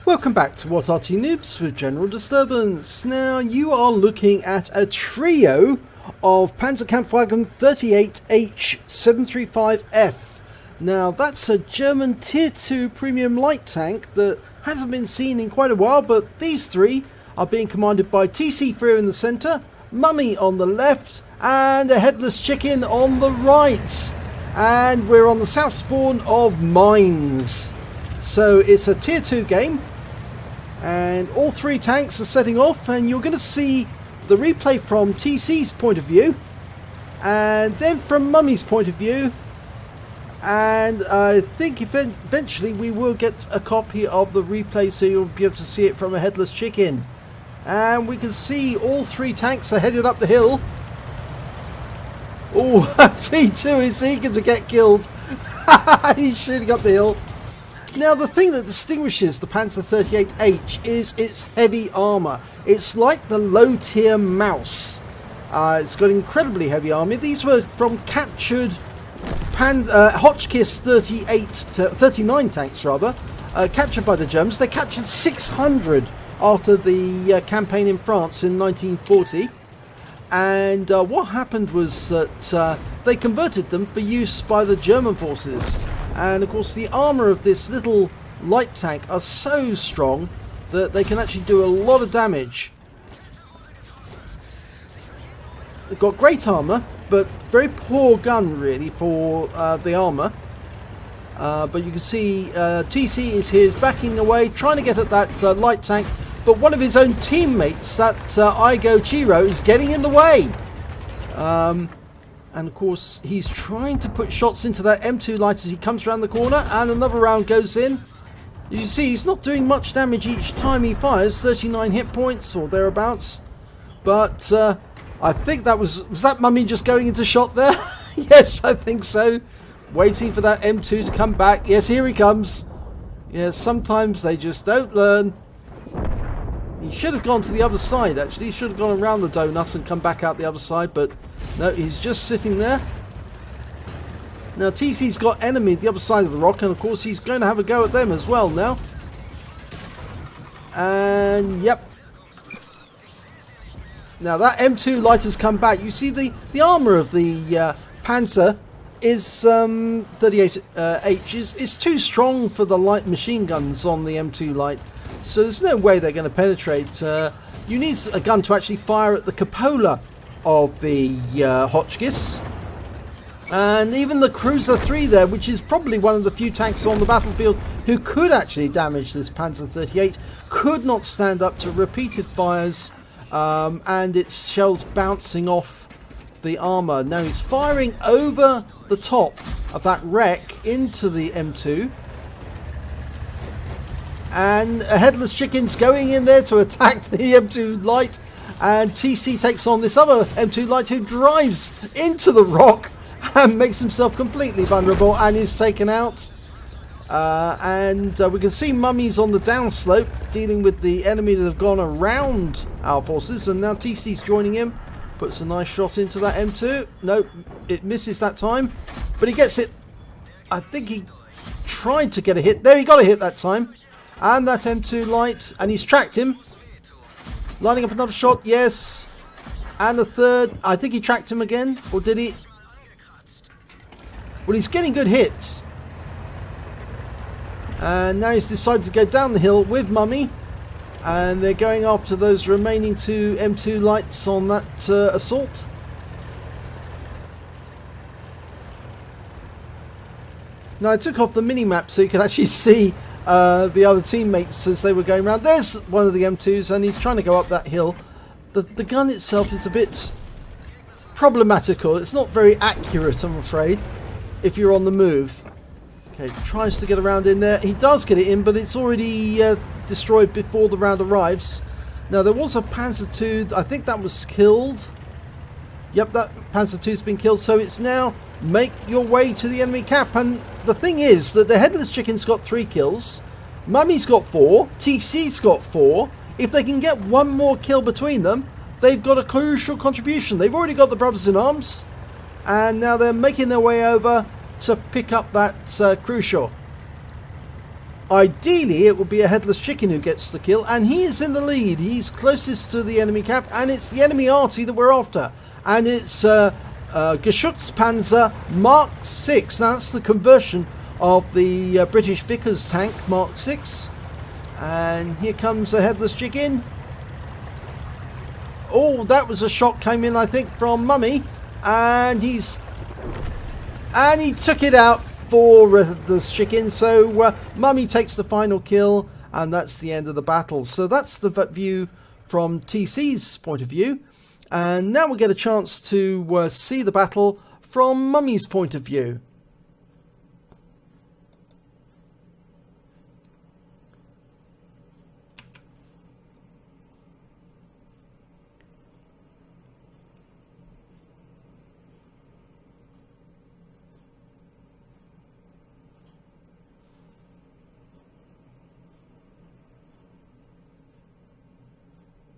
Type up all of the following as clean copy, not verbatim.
Welcome back to What Arty Noobs with General Disturbance. Now you are looking at a trio of Pz.Kpfw 38H735F. Now that's a German tier 2 premium light tank that hasn't been seen in quite a while, but these three are being commanded by Tc3 in the centre, Mummy on the left and a Headless Chicken on the right. And we're on the south spawn of Mines. So it's a tier 2 game. And all three tanks are setting off, and you're going to see the replay from TC's point of view, and then from Mummy's point of view, and I think eventually we will get a copy of the replay so you'll be able to see it from a Headless Chicken. And we can see all three tanks are headed up the hill. Oh, T2 is eager to get killed. He's shooting up the hill. Now the thing that distinguishes the Panzer 38H is its heavy armour. It's like the low tier mouse. It's got incredibly heavy armour. These were from captured Hotchkiss 39 tanks rather, captured by the Germans. They captured 600 after the campaign in France in 1940. And what happened was that they converted them for use by the German forces. And of course the armour of this little light tank are so strong that they can actually do a lot of damage. They've got great armour, but very poor gun really for the armour. But you can see TC is here, is backing away, trying to get at that light tank. But one of his own teammates, that Igo Chiro, is getting in the way. And of course he's trying to put shots into that M2 light as he comes around the corner, and another round goes in. You see he's not doing much damage each time he fires, 39 hit points or thereabouts. But I think that was that Mummy just going into shot there? Yes, I think so. Waiting for that M2 to come back. Yes, here he comes. Yes, sometimes they just don't learn. He should have gone to the other side actually. He should have gone around the donut and come back out the other side, but no, he's just sitting there. Now TC's got enemy at the other side of the rock, and of course he's going to have a go at them as well now. And yep. Now that M2 light has come back. You see the armour of the Panzer is 38H is too strong for the light machine guns on the M2 light. So there's no way they're going to penetrate. You need a gun to actually fire at the cupola of the Hotchkiss. And even the Cruiser 3 there, which is probably one of the few tanks on the battlefield who could actually damage this Panzer 38, could not stand up to repeated fires and its shells bouncing off the armour. Now he's firing over the top of that wreck into the M2. And a Headless Chicken's going in there to attack the M2 light, and TC takes on this other M2 light who drives into the rock and makes himself completely vulnerable and is taken out. We can see Mummy's on the downslope dealing with the enemy that have gone around our forces, and now TC's joining him. Puts a nice shot into that M2. Nope, it misses that time, but he gets it. I think he tried to get a hit. There, he got a hit that time. And that M2 light, and he's tracked him. Lining up another shot, yes. And the third, I think he tracked him again, or did he? Well, he's getting good hits. And now he's decided to go down the hill with Mummy. And they're going after those remaining two M2 lights on that assault. Now I took off the mini-map so you can actually see the other teammates as they were going around. There's one of the M2s, and he's trying to go up that hill. The gun itself is a bit problematical. It's not very accurate, I'm afraid, if you're on the move. Okay, tries to get around in there. He does get it in, but it's already destroyed before the round arrives. Now there was a Panzer II, I think that was killed. Yep, that Panzer II's been killed, so it's now make your way to the enemy cap. And the thing is that the Headless Chicken's got 3 kills, Mummy's got 4, TC's got 4. If they can get one more kill between them, they've got a crucial contribution. They've already got the Brothers in Arms, and now they're making their way over to pick up that crucial. ideally it would be a Headless Chicken who gets the kill, and he is in the lead. He's closest to the enemy cap, and it's the enemy Arty that we're after, and it's Geschützpanzer Mark 6. Now that's the conversion of the British Vickers tank Mark 6, and here comes a Headless Chicken. Oh, that was a shot came in, I think, from Mummy, and he took it out for the Chicken. So Mummy takes the final kill, and that's the end of the battle. So that's the view from TC's point of view, and now we'll get a chance to see the battle from Mummy's point of view.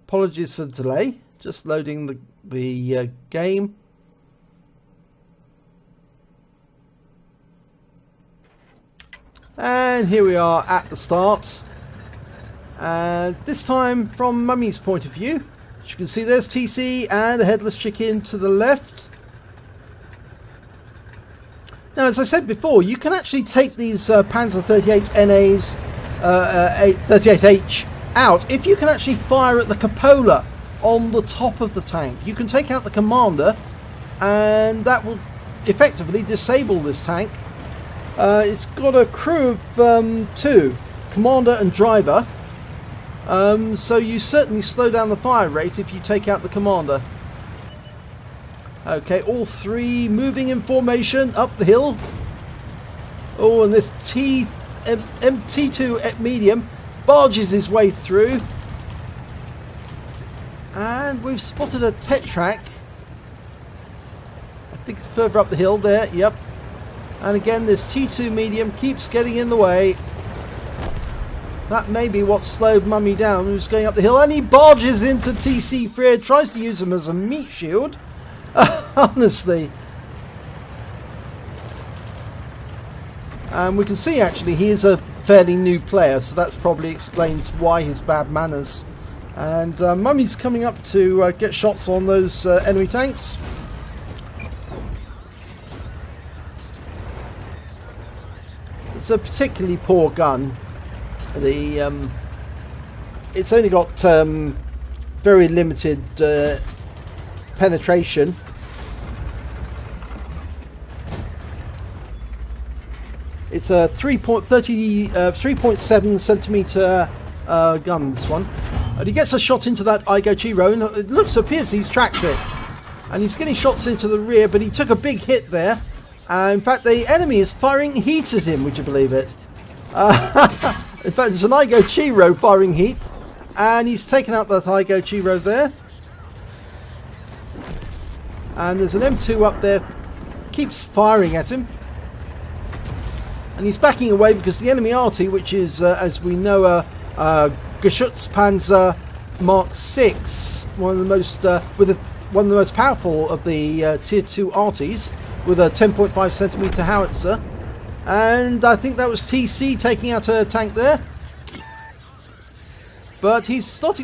Apologies for the delay, just loading the game. And here we are at the start. And this time from Mummy's point of view. As you can see, there's TC and a Headless Chicken to the left. Now, as I said before, you can actually take these Panzer 38 NAs, 38H out if you can actually fire at the cupola on the top of the tank. You can take out the commander, and that will effectively disable this tank. It's got a crew of 2, commander and driver, so you certainly slow down the fire rate if you take out the commander. Okay, all 3 moving in formation up the hill. Oh, and this T2 medium barges his way through, and we've spotted a Tetrak. I think it's further up the hill there. Yep. And again, this T2 medium keeps getting in the way. That may be what slowed Mummy down, who's going up the hill, and he barges into TC Freer, tries to use him as a meat shield. Honestly. And we can see actually he is a fairly new player, so that's probably explains why his bad manners. And Mummy's coming up to get shots on those enemy tanks. It's a particularly poor gun. It's only got very limited penetration. It's a 3.7 centimeter gun, this one. And he gets a shot into that Igo-Chiro, and it appears he's tracked it. And he's getting shots into the rear, but he took a big hit there. In fact, the enemy is firing heat at him, would you believe it? In fact, there's an Igo-Chiro firing heat, and he's taken out that Igo-Chiro there. And there's an M2 up there, keeps firing at him. And he's backing away because the enemy Arty, which is, as we know, a Geschützpanzer Mark 6, one of the most powerful of the Tier 2 Artys, with a 10.5 centimeter howitzer. And I think that was TC taking out a tank there. But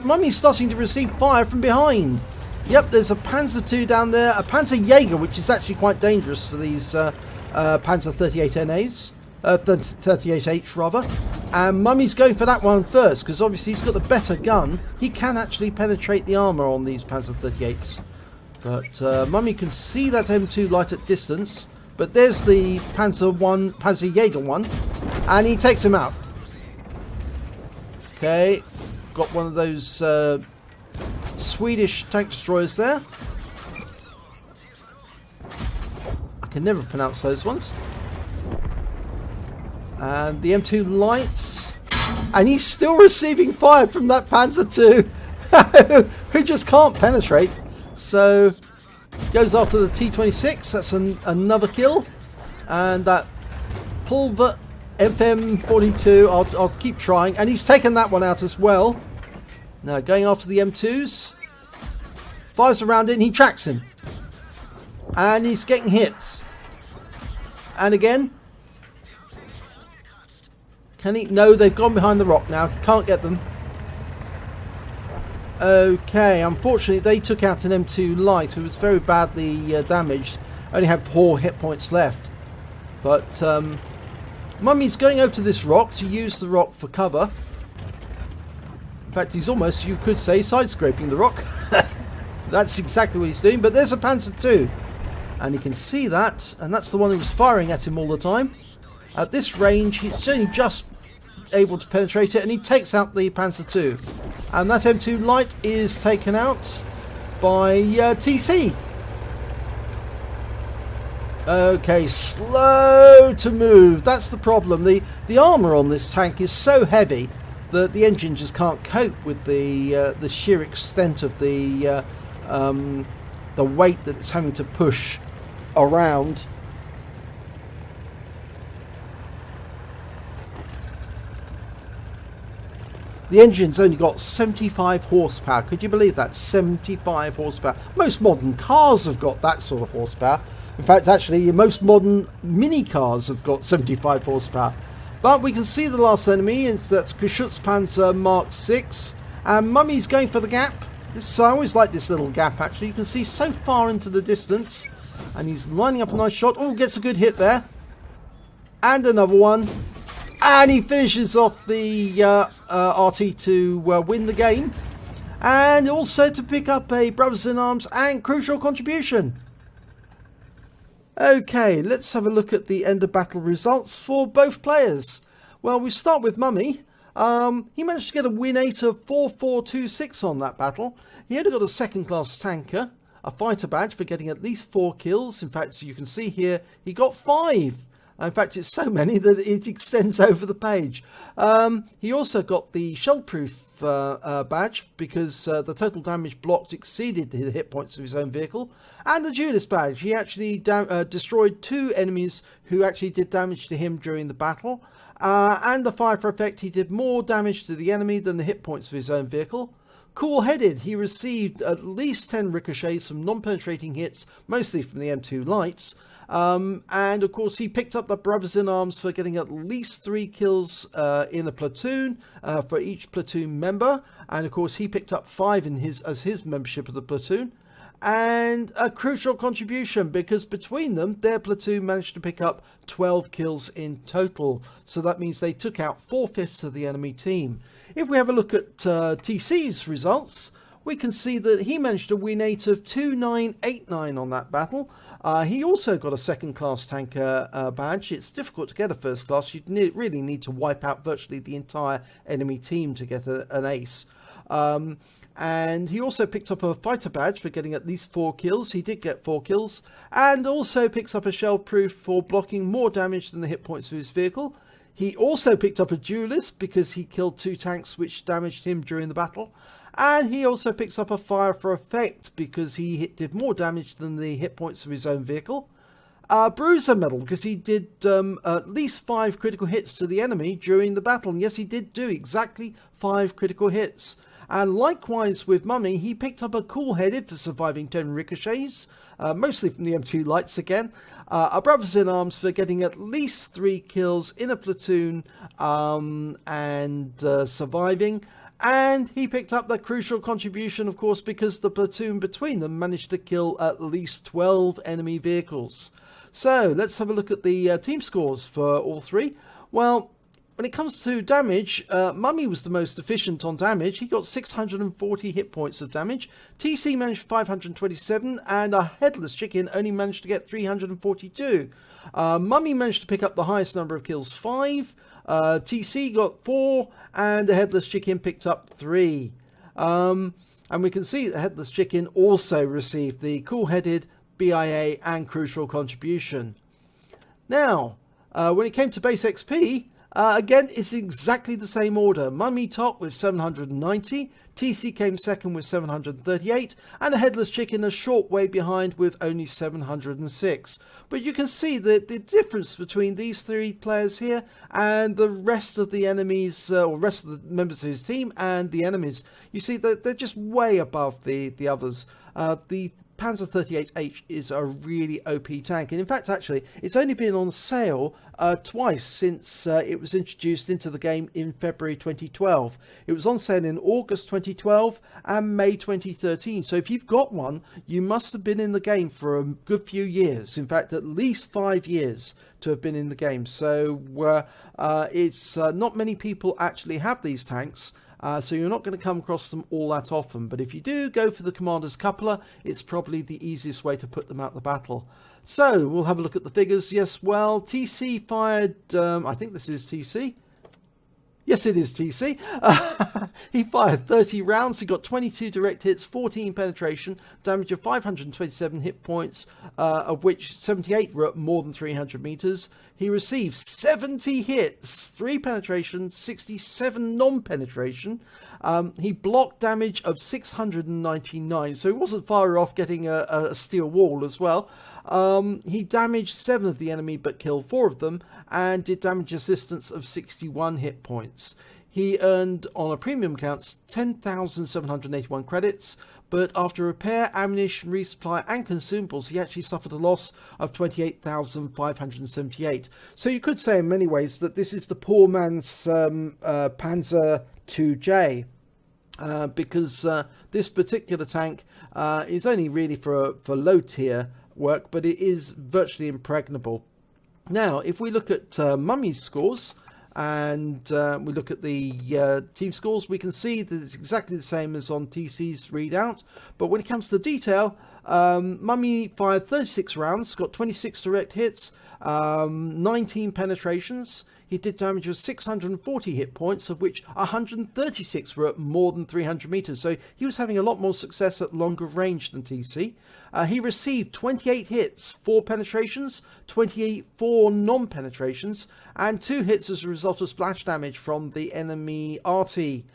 Mummy's starting to receive fire from behind. Yep, there's a Panzer II down there, a Panzer Jaeger, which is actually quite dangerous for these Panzer 38 NAs. 38H rather, and Mummy's going for that one first because obviously he's got the better gun. He can actually penetrate the armour on these Panzer 38s, but Mummy can see that M2 light at distance. But there's the Panzer Jaeger one, and he takes him out. Okay, got one of those Swedish tank destroyers there. I can never pronounce those ones. And the M2 lights, and he's still receiving fire from that Panzer II, who just can't penetrate. So goes after the T26. That's another kill, and that Pulver FM42. I'll keep trying, and he's taken that one out as well. Now going after the M2s, fires around it, and he tracks him, and he's getting hits, and again. Can he? No, they've gone behind the rock now. Can't get them. Okay, unfortunately they took out an M2 Lite who was very badly damaged. Only had 4 hit points left. But Mummy's going over to this rock to use the rock for cover. In fact, he's almost, you could say, side-scraping the rock. That's exactly what he's doing. But there's a Panzer II. And you can see that. And that's the one who was firing at him all the time. At this range, he's only just able to penetrate it. And he takes out the Panzer II. And that M2 Lite is taken out by TC. Okay, slow to move. That's the problem. The armour on this tank is so heavy that the engine just can't cope with the sheer extent of the weight that it's having to push around. The engine's only got 75 horsepower. Could you believe that? 75 horsepower. Most modern cars have got that sort of horsepower. In fact, actually, most modern mini cars have got 75 horsepower. But we can see the last enemy, and that's Schutzpanzer Mark 6. And Mummy's going for the gap. I always like this little gap, actually. You can see so far into the distance. And he's lining up a nice shot. Oh, gets a good hit there. And another one. And he finishes off the Arty to win the game. And also to pick up a Brothers in Arms and crucial contribution. Okay, let's have a look at the end of battle results for both players. Well, we start with Mummy. He managed to get a win 8 of 4426 on that battle. He only got a second class tanker, a fighter badge for getting at least 4 kills. In fact, you can see here, he got 5. In fact, it's so many that it extends over the page. He also got the shell-proof badge because the total damage blocked exceeded the hit points of his own vehicle. And the duelist badge. He actually destroyed 2 enemies who actually did damage to him during the battle. And the fire for effect, he did more damage to the enemy than the hit points of his own vehicle. Cool-headed, he received at least 10 ricochets from non-penetrating hits, mostly from the M2 Lights. And of course he picked up the Brothers in Arms for getting at least 3 kills in a platoon for each platoon member, and of course he picked up 5 in as his membership of the platoon, and a crucial contribution because between them their platoon managed to pick up 12 kills in total, so that means they took out 4/5 of the enemy team. If we have a look at TC's results, we can see that he managed to win 8 of 2989 on that battle. He also got a second class tanker badge. It's difficult to get a first class. You really need to wipe out virtually the entire enemy team to get an ace. And he also picked up a fighter badge for getting at least 4 kills. He did get 4 kills. And also picks up a shell proof for blocking more damage than the hit points of his vehicle. He also picked up a duelist because he killed 2 tanks which damaged him during the battle. And he also picks up a fire for effect because he did more damage than the hit points of his own vehicle. Bruiser medal because he did at least 5 critical hits to the enemy during the battle. And yes, he did do exactly 5 critical hits. And likewise with Mummy, he picked up a cool-headed for surviving 10 ricochets, mostly from the M2 Lights again. A Brothers in Arms for getting at least 3 kills in a platoon and surviving. And he picked up the crucial contribution, of course, because the platoon between them managed to kill at least 12 enemy vehicles. So let's have a look at the team scores for all 3. Well, when it comes to damage, Mummy was the most efficient on damage. He got 640 hit points of damage. TC managed 527, and A Headless Chicken only managed to get 342. Mummy managed to pick up the highest number of kills, 5. TC got 4, and the Headless Chicken picked up 3. And we can see the Headless Chicken also received the cool-headed, BIA, and crucial contribution. Now, when it came to base XP, again, it's exactly the same order. Mummy top with 790, TC came second with 738, and a Headless Chicken a short way behind with only 706. But you can see that the difference between these 3 players here and the rest of the enemies, or rest of the members of his team and the enemies, you see that they're just way above the others. The Panzer 38H is a really OP tank, and in fact actually it's only been on sale twice since it was introduced into the game in February 2012. It was on sale in August 2012 and May 2013, so if you've got one, you must have been in the game for a good few years, in fact at least 5 years to have been in the game. So it's not many people actually have these tanks. So you're not going to come across them all that often, but if you do go for the Commander's Coupler, it's probably the easiest way to put them out the battle. So we'll have a look at the figures. Yes, well, TC fired, I think this is TC. Yes, it is TC. He fired 30 rounds. He got 22 direct hits, 14 penetration, damage of 527 hit points, of which 78 were at more than 300 meters. He received 70 hits, 3 penetration, 67 non-penetration. He blocked damage of 699, so he wasn't far off getting a steel wall as well. He damaged 7 of the enemy but killed 4 of them, and did damage assistance of 61 hit points. He earned, on a premium counts, 10,781 credits, but after repair, ammunition, resupply and consumables, he actually suffered a loss of 28,578. So you could say in many ways that this is the poor man's Panzer 2J, because this particular tank is only really for low tier work, but it is virtually impregnable. Now, if we look at Mummy's scores, and we look at the team scores, we can see that it's exactly the same as on TC's readout. But when it comes to detail, Mummy fired 36 rounds, got 26 direct hits, 19 penetrations. He did damage of 640 hit points, of which 136 were at more than 300 meters. So he was having a lot more success at longer range than TC. He received 28 hits, 4 penetrations, 4 non-penetrations, and 2 hits as a result of splash damage from the enemy Arty.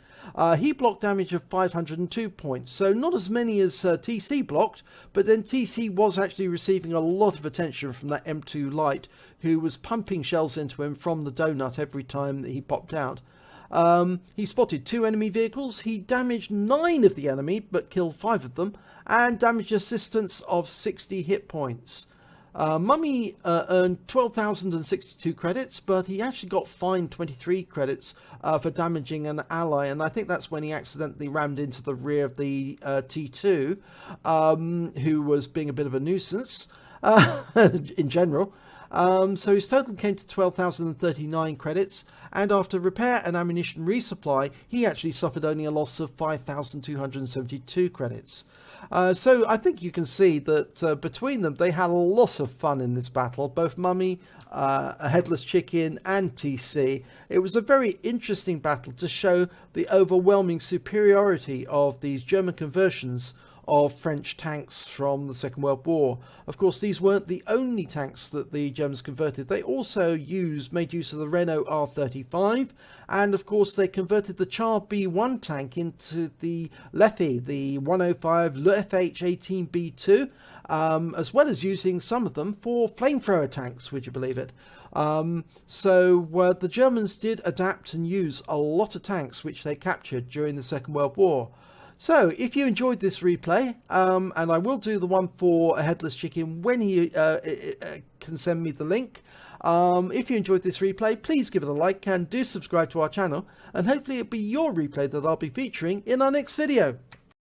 He blocked damage of 502 points, so not as many as TC blocked, but then TC was actually receiving a lot of attention from that M2 Light, who was pumping shells into him from the donut every time that he popped out. He spotted 2 enemy vehicles, he damaged 9 of the enemy, but killed 5 of them, and damage assistance of 60 hit points. Mummy earned 12,062 credits, but he actually got fined 23 credits for damaging an ally, and I think that's when he accidentally rammed into the rear of the T2, who was being a bit of a nuisance in general. So his total came to 12,039 credits, and after repair and ammunition resupply, he actually suffered only a loss of 5,272 credits. So I think you can see that between them, they had a lot of fun in this battle, both Mummy, A Headless Chicken and TC. It was a very interesting battle to show the overwhelming superiority of these German conversions of French tanks from the Second World War. Of course, these weren't the only tanks that the Germans converted. They also made use of the Renault R35, and of course they converted the Char B1 tank into the Leffe, the 105 FH-18B2, as well as using some of them for flamethrower tanks, would you believe it? So the Germans did adapt and use a lot of tanks which they captured during the Second World War. So, if you enjoyed this replay, and I will do the one for A Headless Chicken when he can send me the link. If you enjoyed this replay, please give it a like and do subscribe to our channel, and hopefully it'll be your replay that I'll be featuring in our next video.